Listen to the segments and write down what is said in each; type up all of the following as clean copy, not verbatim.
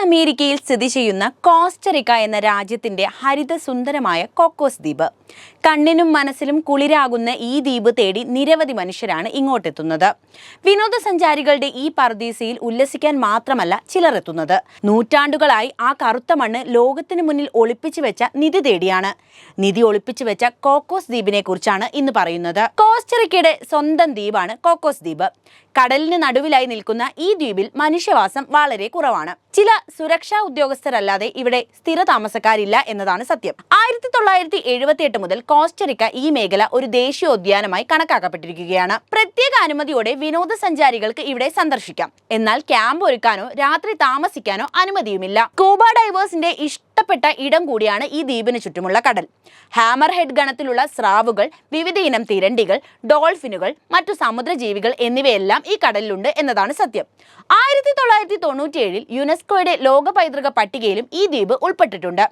അമേരിക്കയിൽ സ്ഥിതി ചെയ്യുന്ന കോസ്റ്ററിക്ക എന്ന രാജ്യത്തിന്റെ ഹരിതസുന്ദരമായ കോക്കോസ് ദ്വീപ്. കണ്ണിനും മനസ്സിലും കുളിരാകുന്ന ഈ ദ്വീപ് തേടി നിരവധി മനുഷ്യരാണ് ഇങ്ങോട്ടെത്തുന്നത്. വിനോദസഞ്ചാരികളുടെ ഈ പർദീസയിൽ ഉല്ലസിക്കാൻ മാത്രമല്ല ചിലർ എത്തുന്നത്. നൂറ്റാണ്ടുകളായി ആ കറുത്ത മണ്ണ് ലോകത്തിന് മുന്നിൽ ഒളിപ്പിച്ചു വെച്ച നിധി തേടിയാണ്. നിധി ഒളിപ്പിച്ചു വെച്ച കോക്കോസ് ദ്വീപിനെ കുറിച്ചാണ് ഇന്ന് പറയുന്നത്. കോസ്റ്ററിക്കയുടെ സ്വന്തം ദ്വീപാണ് കോക്കോസ് ദ്വീപ്. കടലിന് നടുവിലായി നിൽക്കുന്ന ഈ ദ്വീപിൽ മനുഷ്യവാസം വളരെ കുറവാണ്. ചില സുരക്ഷാ ഉദ്യോഗസ്ഥരല്ലാതെ ഇവിടെ സ്ഥിര താമസക്കാരില്ല എന്നതാണ് സത്യം. 1978 മുതൽ കോസ്റ്ററിക്ക ഈ മേഖല ഒരു ദേശീയോദ്യാനമായി കണക്കാക്കപ്പെട്ടിരിക്കുകയാണ്. പ്രത്യേക അനുമതിയോടെ വിനോദസഞ്ചാരികൾക്ക് ഇവിടെ സന്ദർശിക്കാം. എന്നാൽ ക്യാമ്പ് ഒരുക്കാനോ രാത്രി താമസിക്കാനോ അനുമതിയുമില്ല. സ്കൂബ ഡൈവേഴ്സിന്റെ ഇഷ്ടപ്പെട്ട ഇടം കൂടിയാണ് ഈ ദ്വീപിന് ചുറ്റുമുള്ള കടൽ. ഹാമർ ഹെഡ് ഗണത്തിലുള്ള സ്രാവുകൾ, വിവിധ ഇനം തിരണ്ടികൾ, ഡോൾഫിനുകൾ, മറ്റു സമുദ്രജീവികൾ എന്നിവയെല്ലാം ഈ കടലിലുണ്ട് എന്നതാണ് സത്യം. 1997 യുനെസ്കോയുടെ ലോക പൈതൃക പട്ടികയിലും ഈ ദ്വീപ് ഉൾപ്പെട്ടിട്ടുണ്ട്.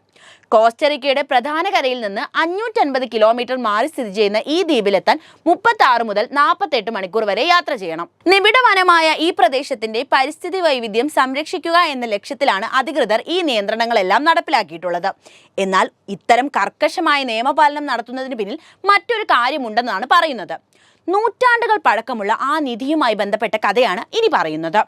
കോസ്റ്ററിക്കയുടെ പ്രധാന കരയിൽ നിന്ന് 550 കിലോമീറ്റർ മാറി സ്ഥിതി ചെയ്യുന്ന ഈ ദ്വീപിലെത്താൻ 36 മുതൽ 48 മണിക്കൂർ വരെ യാത്ര ചെയ്യണം. നിബിഡവനമായ ഈ പ്രദേശത്തിന്റെ പരിസ്ഥിതി വൈവിധ്യം സംരക്ഷിക്കുക എന്ന ലക്ഷ്യത്തിലാണ് അധികൃതർ ഈ നിയന്ത്രണങ്ങളെല്ലാം നടപ്പിലാക്കിയിട്ടുള്ളത്. എന്നാൽ ഇത്തരം കർക്കശമായ നിയമപാലനം നടത്തുന്നതിന് പിന്നിൽ മറ്റൊരു കാര്യമുണ്ടെന്നാണ് പറയുന്നത്. നൂറ്റാണ്ടുകൾ പഴക്കമുള്ള ആ നിധിയുമായി ബന്ധപ്പെട്ട കഥയാണ് ഇനി പറയുന്നത്.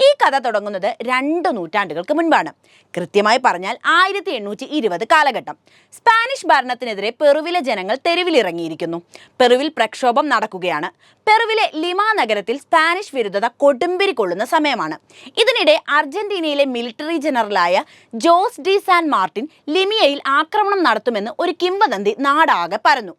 ഈ കഥ തുടങ്ങുന്നത് 2 നൂറ്റാണ്ടുകൾക്ക് മുൻപാണ്. കൃത്യമായി പറഞ്ഞാൽ 1820 കാലഘട്ടം. സ്പാനിഷ് ഭരണത്തിനെതിരെ പെറുവിലെ ജനങ്ങൾ തെരുവിലിറങ്ങിയിരിക്കുന്നു. പെറുവിൽ പ്രക്ഷോഭം നടക്കുകയാണ്. പെറുവിലെ ലിമ നഗരത്തിൽ സ്പാനിഷ് വിരുദ്ധത കൊടുമ്പിരി കൊള്ളുന്ന സമയമാണ്. ഇതിനിടെ അർജന്റീനയിലെ മിലിറ്ററി ജനറലായ ജോസ് ഡി സാൻ മാർട്ടിൻ ലിമിയയിൽ ആക്രമണം നടത്തുമെന്ന് ഒരു കിംവദന്തി നാടാകെ പരന്നു.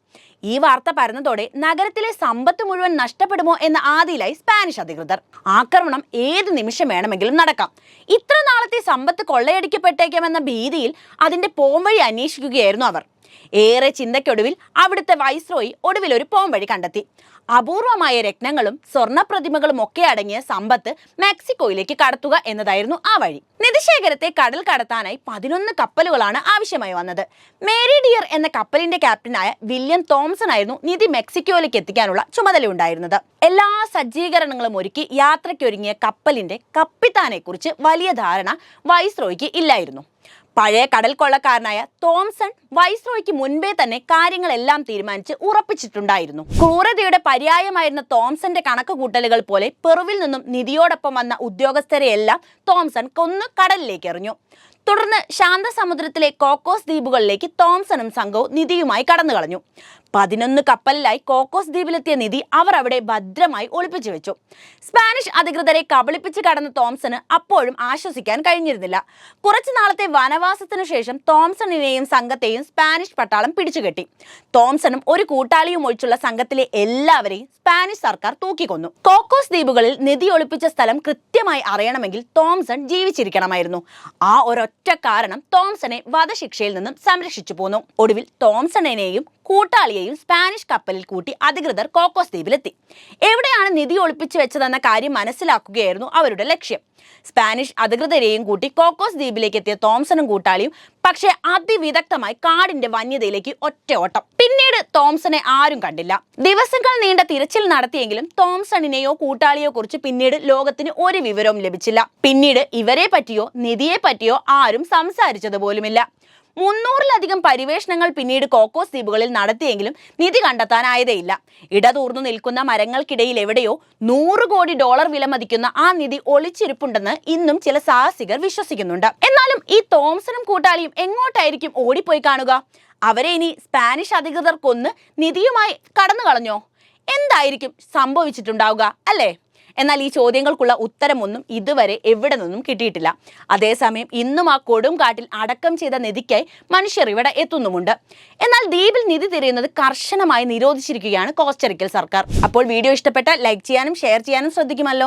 ഈ വാർത്ത പരന്നതോടെ നഗരത്തിലെ സമ്പത്ത് മുഴുവൻ നഷ്ടപ്പെടുമോ എന്ന ആദിയിലായി സ്പാനിഷ് അധികൃതർ. ആക്രമണം ഏത് നിമിഷം വേണമെങ്കിലും നടക്കാം. ഇത്ര നാളത്തെ സമ്പത്ത് കൊള്ളയടിക്കപ്പെട്ടേക്കാമെന്ന ഭീതിയിൽ അതിന്റെ പോംവഴി അന്വേഷിക്കുകയായിരുന്നു അവർ. ഏറെ ചിന്തയ്ക്കൊടുവിൽ അവിടുത്തെ വൈസ്രോയി ഒടുവിൽ ഒരു പോംവഴി കണ്ടെത്തി. അപൂർവമായ രത്നങ്ങളും സ്വർണ്ണ പ്രതിമകളും ഒക്കെ അടങ്ങിയ സമ്പത്ത് മെക്സിക്കോയിലേക്ക് കടത്തുക എന്നതായിരുന്നു ആ വഴി. നിധിശേഖരത്തെ കടൽ കടത്താനായി 11 കപ്പലുകളാണ് ആവശ്യമായി വന്നത്. മേരി ഡിയർ എന്ന കപ്പലിന്റെ ക്യാപ്റ്റനായ വില്യം തോംസൺ ആയിരുന്നു നിധി മെക്സിക്കോയിലേക്ക് എത്തിക്കാനുള്ള ചുമതലയുണ്ടായിരുന്നത്. എല്ലാ സജ്ജീകരണങ്ങളും ഒരുക്കി യാത്രയ്ക്കൊരുങ്ങിയ കപ്പലിന്റെ കപ്പിത്താനെ കുറിച്ച് വലിയ ധാരണ വൈസ്രോയ്ക്ക് ഇല്ലായിരുന്നു. പഴയ കടൽ കൊള്ളക്കാരനായ തോംസൺ വൈസ്രോയ്ക്ക് മുൻപേ തന്നെ കാര്യങ്ങളെല്ലാം തീരുമാനിച്ച് ഉറപ്പിച്ചിട്ടുണ്ടായിരുന്നു. ക്രൂരതയുടെ പര്യായമായിരുന്ന തോംസന്റെ കണക്കുകൂട്ടലുകൾ പോലെ പെറുവിൽ നിന്നും നിധിയോടൊപ്പം വന്ന ഉദ്യോഗസ്ഥരെയെല്ലാം തോംസൺ കൊന്നു കടലിലേക്ക് എറിഞ്ഞു. തുടർന്ന് ശാന്തസമുദ്രത്തിലെ കോക്കോസ് ദ്വീപുകളിലേക്ക് തോംസണും സംഘവും നിധിയുമായി കടന്നു കളഞ്ഞു. 11 കപ്പലിലായി കോക്കോസ് ദ്വീപിലെത്തിയ നിധി അവർ അവിടെ ഭദ്രമായി ഒളിപ്പിച്ചു വെച്ചു. സ്പാനിഷ് അധികൃതരെ കബളിപ്പിച്ച് കടന്ന തോംസണ് അപ്പോഴും ആശ്വസിക്കാൻ കഴിഞ്ഞിരുന്നില്ല. കുറച്ചു നാളത്തെ വനവാസത്തിനു ശേഷം തോംസണിനെയും സംഘത്തെയും സ്പാനിഷ് പട്ടാളം പിടിച്ചുകെട്ടി. തോംസണും ഒരു കൂട്ടാളിയും ഒഴിച്ചുള്ള സംഘത്തിലെ എല്ലാവരെയും സ്പാനിഷ് സർക്കാർ തൂക്കിക്കൊന്നു. കോക്കോസ് ദ്വീപുകളിൽ നിധി ഒളിപ്പിച്ച സ്ഥലം കൃത്യമായി അറിയണമെങ്കിൽ തോംസൺ ജീവിച്ചിരിക്കണമായിരുന്നു. ആ ഒരൊറ്റ കാരണം തോംസണെ വധശിക്ഷയിൽ നിന്നും സംരക്ഷിച്ചു പോന്നു. ഒടുവിൽ തോംസണിനെയും കൂട്ടാളിയെയും സ്പാനിഷ് കപ്പലിൽ കൂട്ടി അധികൃതർ കോക്കോസ് ദ്വീപിലെത്തി. എവിടെയാണ് നിധി ഒളിപ്പിച്ചു വെച്ചതെന്ന കാര്യം മനസ്സിലാക്കുകയായിരുന്നു അവരുടെ ലക്ഷ്യം. സ്പാനിഷ് അധികൃതരെയും കൂട്ടി കോക്കോസ് ദ്വീപിലേക്ക് എത്തിയ തോംസണും കൂട്ടാളിയും പക്ഷേ അതിവിദഗ്ധമായി കാടിന്റെ വന്യതയിലേക്ക് ഒറ്റ ഓട്ടം. പിന്നീട് തോംസണെ ആരും കണ്ടില്ല. ദിവസങ്ങൾ നീണ്ട തിരച്ചിൽ നടത്തിയെങ്കിലും തോംസണിനെയോ കൂട്ടാളിയോ കുറിച്ച് പിന്നീട് ലോകത്തിന് ഒരു വിവരവും ലഭിച്ചില്ല. പിന്നീട് ഇവരെ പറ്റിയോ നിധിയെ പറ്റിയോ ആരും സംസാരിച്ചത് പോലുമില്ല. 300-ലധികം പരിവേഷണങ്ങൾ പിന്നീട് കോക്കോസ് ദ്വീപുകളിൽ നടത്തിയെങ്കിലും നിധി കണ്ടെത്താനായതേയില്ല. ഇടതൂർന്നു നിൽക്കുന്ന മരങ്ങൾക്കിടയിൽ എവിടെയോ $100 കോടി വില മതിക്കുന്ന ആ നിധി ഒളിച്ചിരിപ്പുണ്ടെന്ന് ഇന്നും ചില സാഹസികർ വിശ്വസിക്കുന്നുണ്ട്. എന്നാലും ഈ തോംസണും കൂട്ടാളിയും എങ്ങോട്ടായിരിക്കും ഓടിപ്പോയി കാണുക? അവരെ ഇനി സ്പാനിഷ് അധികൃതർ കൊന്ന് നിധിയുമായി കടന്നു കളഞ്ഞോ? എന്തായിരിക്കും സംഭവിച്ചിട്ടുണ്ടാവുക അല്ലേ? എന്നാൽ ഈ ചോദ്യങ്ങൾക്കുള്ള ഉത്തരമൊന്നും ഇതുവരെ എവിടെ നിന്നും കിട്ടിയിട്ടില്ല. അതേസമയം ഇന്നും ആ കൊടും കാട്ടിൽ അടക്കം ചെയ്ത നിധിക്കായി മനുഷ്യർ ഇവിടെ എത്തുന്നുമുണ്ട്. എന്നാൽ ദ്വീപിൽ നിധി തിരയുന്നത് കർശനമായി നിരോധിച്ചിരിക്കുകയാണ് കോസ്റ്ററിക്കൽ സർക്കാർ. അപ്പോൾ വീഡിയോ ഇഷ്ടപ്പെട്ടാൽ ലൈക്ക് ചെയ്യാനും ഷെയർ ചെയ്യാനും ശ്രദ്ധിക്കുമല്ലോ.